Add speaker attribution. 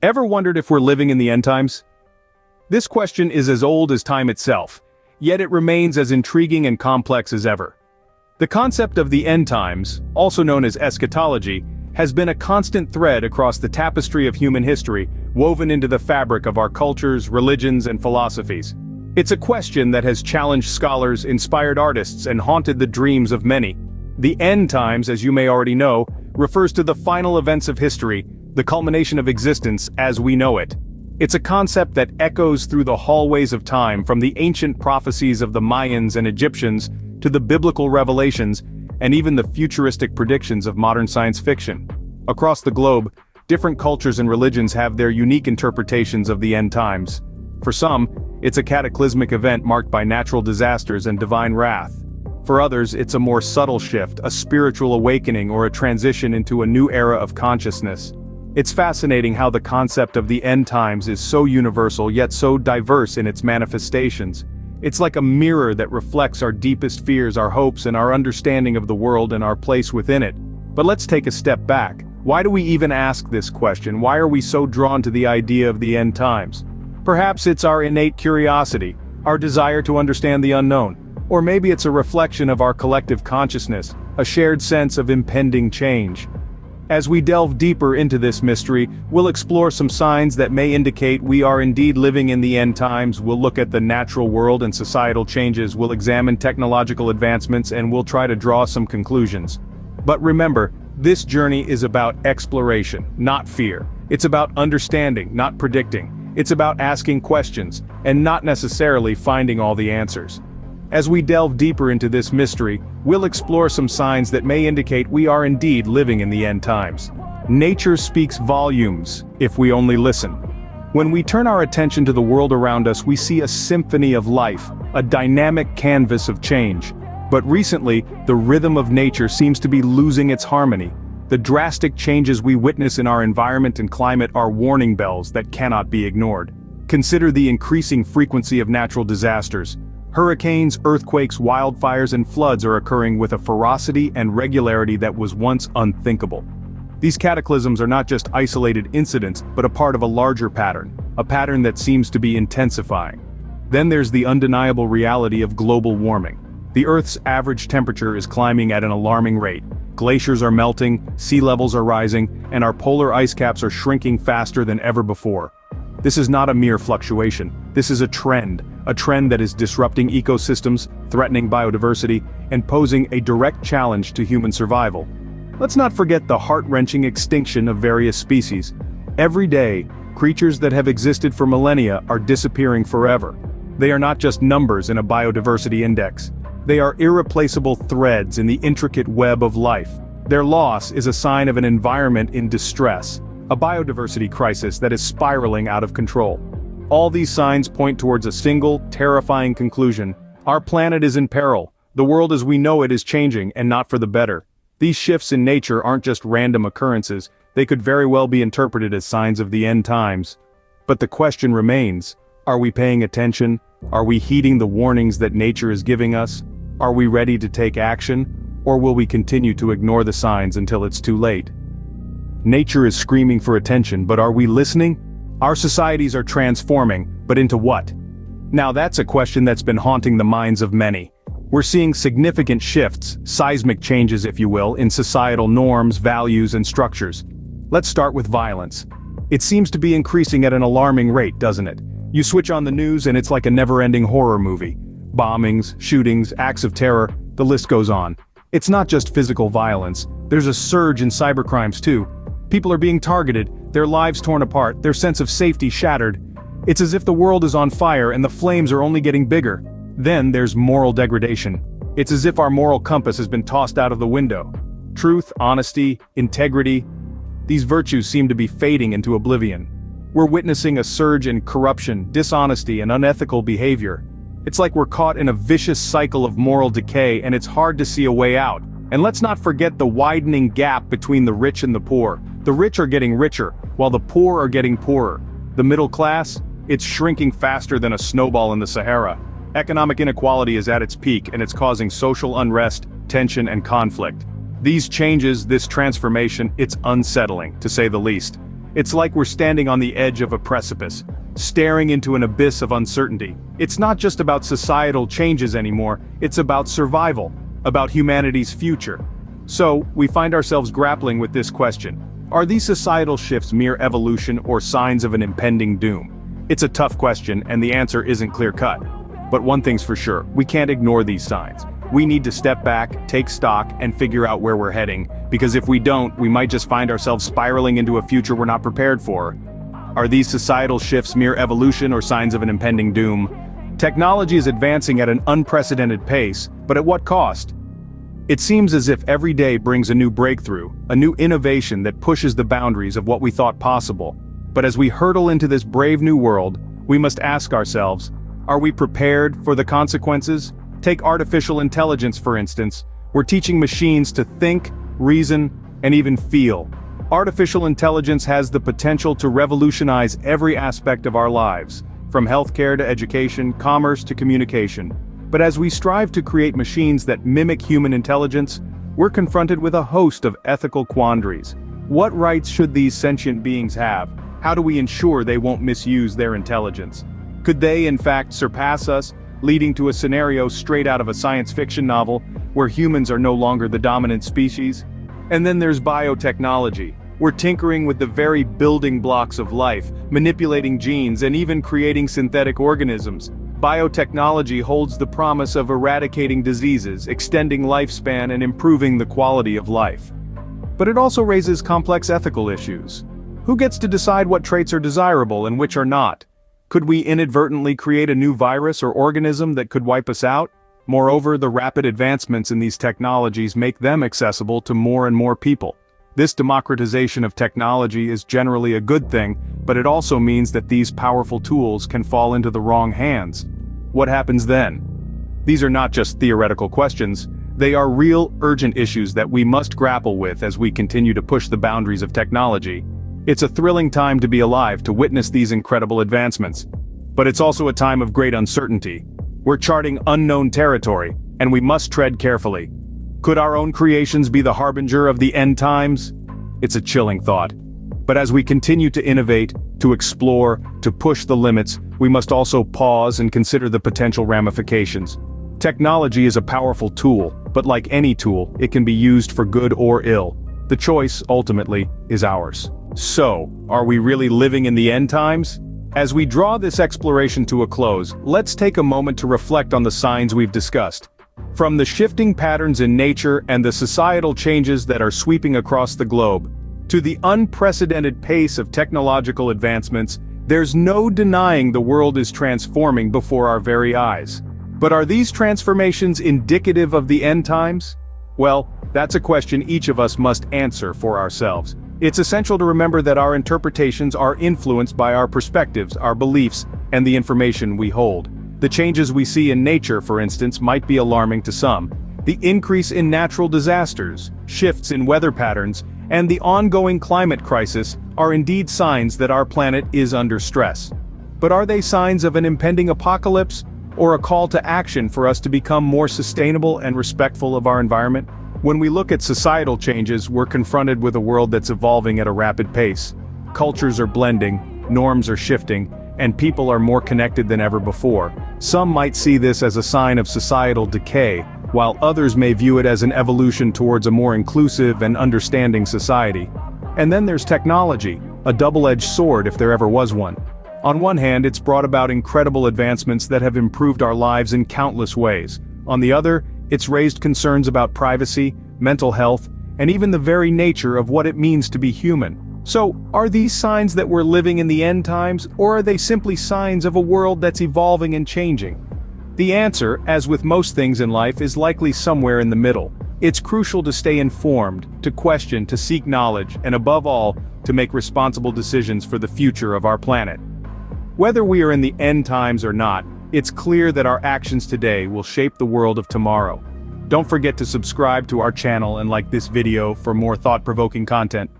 Speaker 1: Ever wondered if we're living in the end times? This question is as old as time itself, yet it remains as intriguing and complex as ever. The concept of the end times, also known as eschatology, has been a constant thread across the tapestry of human history, woven into the fabric of our cultures, religions, and philosophies. It's a question that has challenged scholars, inspired artists, and haunted the dreams of many. The end times, as you may already know, refers to the final events of history, the culmination of existence as we know it. It's a concept that echoes through the hallways of time, from the ancient prophecies of the Mayans and Egyptians to the biblical revelations, and even the futuristic predictions of modern science fiction. Across the globe, different cultures and religions have their unique interpretations of the end times. For some, it's a cataclysmic event marked by natural disasters and divine wrath. For others, it's a more subtle shift, a spiritual awakening, or a transition into a new era of consciousness. It's fascinating how the concept of the end times is so universal yet so diverse in its manifestations. It's like a mirror that reflects our deepest fears, our hopes, and our understanding of the world and our place within it. But let's take a step back. Why do we even ask this question? Why are we so drawn to the idea of the end times? Perhaps it's our innate curiosity, our desire to understand the unknown. Or maybe it's a reflection of our collective consciousness, a shared sense of impending change. As we delve deeper into this mystery, we'll explore some signs that may indicate we are indeed living in the end times. We'll look at the natural world and societal changes, we'll examine technological advancements, and we'll try to draw some conclusions. But remember, this journey is about exploration, not fear. It's about understanding, not predicting. It's about asking questions, and not necessarily finding all the answers. As we delve deeper into this mystery, we'll explore some signs that may indicate we are indeed living in the end times. Nature speaks volumes, if we only listen. When we turn our attention to the world around us, we see a symphony of life, a dynamic canvas of change. But recently, the rhythm of nature seems to be losing its harmony. The drastic changes we witness in our environment and climate are warning bells that cannot be ignored. Consider the increasing frequency of natural disasters. Hurricanes, earthquakes, wildfires, and floods are occurring with a ferocity and regularity that was once unthinkable. These cataclysms are not just isolated incidents, but a part of a larger pattern, a pattern that seems to be intensifying. Then there's the undeniable reality of global warming. The Earth's average temperature is climbing at an alarming rate. Glaciers are melting, sea levels are rising, and our polar ice caps are shrinking faster than ever before. This is not a mere fluctuation. This is a trend that is disrupting ecosystems, threatening biodiversity, and posing a direct challenge to human survival. Let's not forget the heart-wrenching extinction of various species. Every day, creatures that have existed for millennia are disappearing forever. They are not just numbers in a biodiversity index. They are irreplaceable threads in the intricate web of life. Their loss is a sign of an environment in distress, a biodiversity crisis that is spiraling out of control. All these signs point towards a single, terrifying conclusion. Our planet is in peril. The world as we know it is changing, and not for the better. These shifts in nature aren't just random occurrences, they could very well be interpreted as signs of the end times. But the question remains, are we paying attention? Are we heeding the warnings that nature is giving us? Are we ready to take action? Or will we continue to ignore the signs until it's too late? Nature is screaming for attention, but are we listening? Our societies are transforming, but into what? Now that's a question that's been haunting the minds of many. We're seeing significant shifts, seismic changes if you will, in societal norms, values, and structures. Let's start with violence. It seems to be increasing at an alarming rate, doesn't it? You switch on the news and it's like a never-ending horror movie. Bombings, shootings, acts of terror, the list goes on. It's not just physical violence, there's a surge in cybercrimes too. People are being targeted, their lives torn apart, their sense of safety shattered. It's as if the world is on fire and the flames are only getting bigger. Then there's moral degradation. It's as if our moral compass has been tossed out of the window. Truth, honesty, integrity, these virtues seem to be fading into oblivion. We're witnessing a surge in corruption, dishonesty, and unethical behavior. It's like we're caught in a vicious cycle of moral decay, and it's hard to see a way out. And let's not forget the widening gap between the rich and the poor. The rich are getting richer, while the poor are getting poorer. The middle class? It's shrinking faster than a snowball in the Sahara. Economic inequality is at its peak, and it's causing social unrest, tension, and conflict. These changes, this transformation, it's unsettling, to say the least. It's like we're standing on the edge of a precipice, staring into an abyss of uncertainty. It's not just about societal changes anymore, it's about survival, about humanity's future. So, we find ourselves grappling with this question. Are these societal shifts mere evolution or signs of an impending doom? It's a tough question, and the answer isn't clear-cut. But one thing's for sure, we can't ignore these signs. We need to step back, take stock, and figure out where we're heading, because if we don't, we might just find ourselves spiraling into a future we're not prepared for. Are these societal shifts mere evolution or signs of an impending doom? Technology is advancing at an unprecedented pace, but at what cost? It seems as if every day brings a new breakthrough, a new innovation that pushes the boundaries of what we thought possible. But as we hurtle into this brave new world, we must ask ourselves, are we prepared for the consequences? Take artificial intelligence, for instance. We're teaching machines to think, reason, and even feel. Artificial intelligence has the potential to revolutionize every aspect of our lives, from healthcare to education, commerce to communication. But as we strive to create machines that mimic human intelligence, we're confronted with a host of ethical quandaries. What rights should these sentient beings have? How do we ensure they won't misuse their intelligence? Could they, in fact, surpass us, leading to a scenario straight out of a science fiction novel, where humans are no longer the dominant species? And then there's biotechnology. We're tinkering with the very building blocks of life, manipulating genes, and even creating synthetic organisms. Biotechnology holds the promise of eradicating diseases, extending lifespan, and improving the quality of life. But it also raises complex ethical issues. Who gets to decide what traits are desirable and which are not? Could we inadvertently create a new virus or organism that could wipe us out? Moreover, the rapid advancements in these technologies make them accessible to more and more people. This democratization of technology is generally a good thing, but it also means that these powerful tools can fall into the wrong hands. What happens then? These are not just theoretical questions, they are real, urgent issues that we must grapple with as we continue to push the boundaries of technology. It's a thrilling time to be alive to witness these incredible advancements. But it's also a time of great uncertainty. We're charting unknown territory, and we must tread carefully. Could our own creations be the harbinger of the end times? It's a chilling thought. But as we continue to innovate, to explore, to push the limits, we must also pause and consider the potential ramifications. Technology is a powerful tool, but like any tool, it can be used for good or ill. The choice, ultimately, is ours. So, are we really living in the end times? As we draw this exploration to a close, let's take a moment to reflect on the signs we've discussed. From the shifting patterns in nature and the societal changes that are sweeping across the globe, to the unprecedented pace of technological advancements, there's no denying the world is transforming before our very eyes. But are these transformations indicative of the end times? Well, that's a question each of us must answer for ourselves. It's essential to remember that our interpretations are influenced by our perspectives, our beliefs, and the information we hold. The changes we see in nature, for instance, might be alarming to some. The increase in natural disasters, shifts in weather patterns, and the ongoing climate crisis are indeed signs that our planet is under stress. But are they signs of an impending apocalypse, or a call to action for us to become more sustainable and respectful of our environment? When we look at societal changes, we're confronted with a world that's evolving at a rapid pace. Cultures are blending, norms are shifting, and people are more connected than ever before. Some might see this as a sign of societal decay, while others may view it as an evolution towards a more inclusive and understanding society. And then there's technology, a double-edged sword if there ever was one. On one hand, it's brought about incredible advancements that have improved our lives in countless ways. On the other, it's raised concerns about privacy, mental health, and even the very nature of what it means to be human. So, are these signs that we're living in the end times, or are they simply signs of a world that's evolving and changing? The answer, as with most things in life, is likely somewhere in the middle. It's crucial to stay informed, to question, to seek knowledge, and above all, to make responsible decisions for the future of our planet. Whether we are in the end times or not, it's clear that our actions today will shape the world of tomorrow. Don't forget to subscribe to our channel and like this video for more thought-provoking content.